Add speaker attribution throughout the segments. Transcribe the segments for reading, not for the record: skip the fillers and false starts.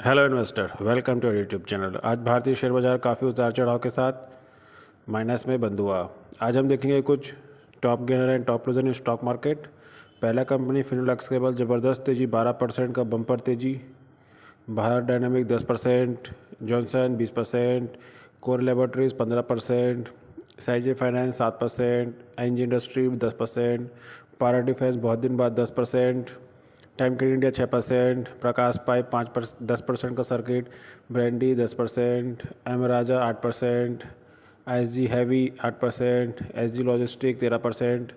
Speaker 1: Hello investor, welcome to YouTube channel. आज भारतीय share बाजार काफ़ी उतार चढ़ाव के साथ माइनस में बंद हुआ। आज हम देखेंगे कुछ top gainer and top loser in stock market. पहला कंपनी फिनोलेक्स केबल, ज़बरदस्त तेज़ी, 12% का बम्पर तेज़ी। Bharat dynamic 10%, Johnson 20%, core laboratories 15%, साइजे finance 7%, NG industry 10%, Paras defence बहुत दिन बाद 10%, time cred India 6%, Prakash pipe 10% का circuit, brandy 10%, M Raja 8%, SG heavy 8%, SG logistic 13%,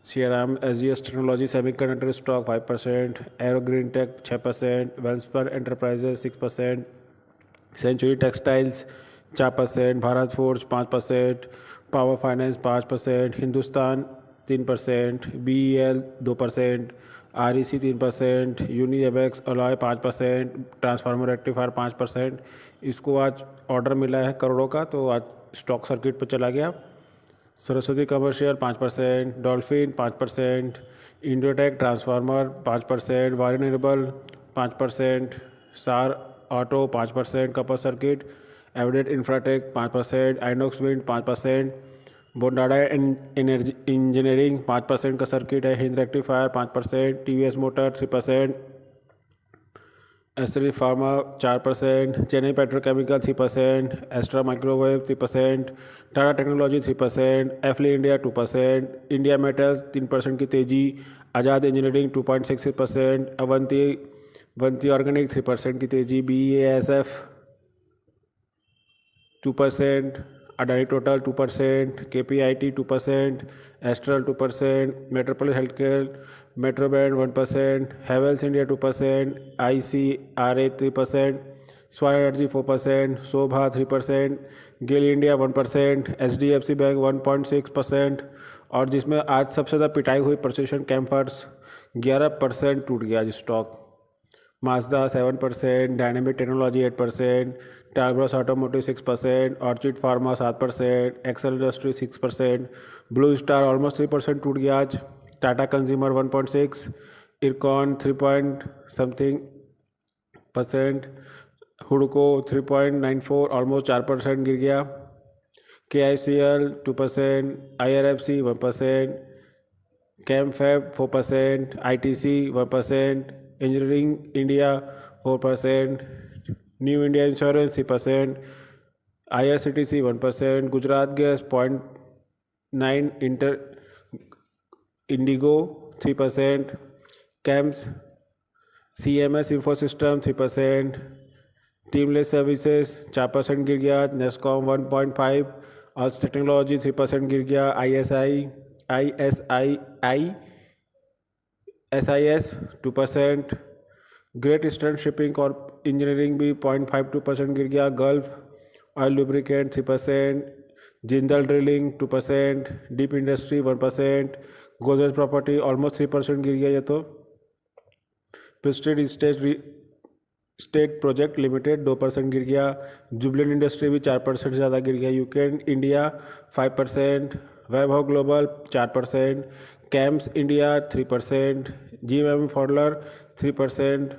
Speaker 1: CRM SGS technology semiconductor stock 5%, arrow green take 6%, Welspun enterprises 6%, century textiles 4%, Bharat forge 5%, power finance 5%, Hindustan 3%, BEL 2%, REC 3%, Uniabex alloy 5%, transformer rectifier 5%। इसको आज order मिला है करोड़ों का, तो आज stock circuit पर चला गया। Saraswati commercial 5%, dolphin 5%, Indotech transformer 5%, वारिन इनेबल 5%, सार ऑटो 5%, कपर सर्किट, एवडेट infratech 5%, Inox wind 5%, Bondada energy engineering 5% का सर्किट है, हिंद रेक्टिफायर 5%, टीवीएस मोटर 3%, एसरी pharma 4%, Chennai petrochemical 3%, Astra microwave 3%, Tata technology 3%, Affle India 2%, India metals 3% की तेज़ी, आज़ाद इंजीनियरिंग 2.66%, अवंती ऑर्गेनिक 3% की तेज़ी, BASF 2%, Adani Total 2%, KPIT 2%, Astral 2%, Metropolis Healthcare, Metroband 1%, Havells India 2%, ICRA 3%, Swan Energy 4%, Sobha 3%, GAIL India 1%, HDFC bank 1.6%, और जिसमें आज सबसे ज़्यादा पिटाई हुई प्रोसेशन कैम्फर्स 11% टूट गया आज stock. Mazda 7%, dynamic technology 8%, टारब्रस automotive 6%, orchid pharma 7%, Excel industry 6%, blue star almost 3% टूट गया आज, Tata consumer 1.6, IRCON 3 point something %, हुडको 3.94 ऑलमोस्ट 4% गिर गया, KICL 2%, IRFC 1%, कैमफैब 4%, ITC 1%, engineering India 4%, new India insurance 3%, IRCTC 1%, Gujarat gas 0.9, Indigo 3%, camps CMS info system 3%, टीमलेस services 4% गिर गया, NASSCOM 1.5, ऑल्स technology 3% गिर गया, SIS 2%, great eastern shipping और इंजीनियरिंग भी 0.52% गिर गया, gulf oil lubricant 3%, Jindal drilling 2%, deep industry 1%, Godrej property almost 3% गिर गया। ये तो प्रेस्टीज स्टेट प्रोजेक्ट लिमिटेड 2% गिर गया, जुबलेंट इंडस्ट्री भी 4% ज़्यादा गिर गया, Yuken India 5%, Vaibhav global 4%, CAMS India 3%, GMM Pfaudler 3%,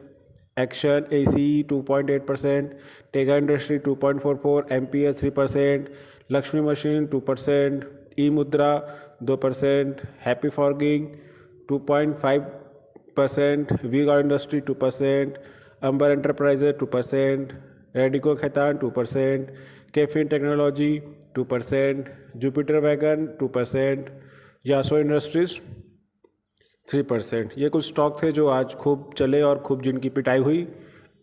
Speaker 1: Action ACE 2.8%, Tega industry 2.44, MPS 3%, Lakshmi machine 2%, E Mudra 2%, Happy forging 2.5%, V guard industry 2%, Amber enterprises 2%, Radico Khaitan 2%, KFin technology 2%, Jupiter wagon 2%, Yasho industries 3%। ये कुछ stock थे जो आज खूब चले और खूब जिनकी पिटाई हुई।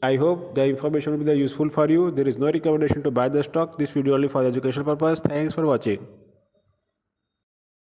Speaker 1: I hope the information will be useful for you. There is no recommendation to buy the stock. This video only for educational purpose. Thanks for watching.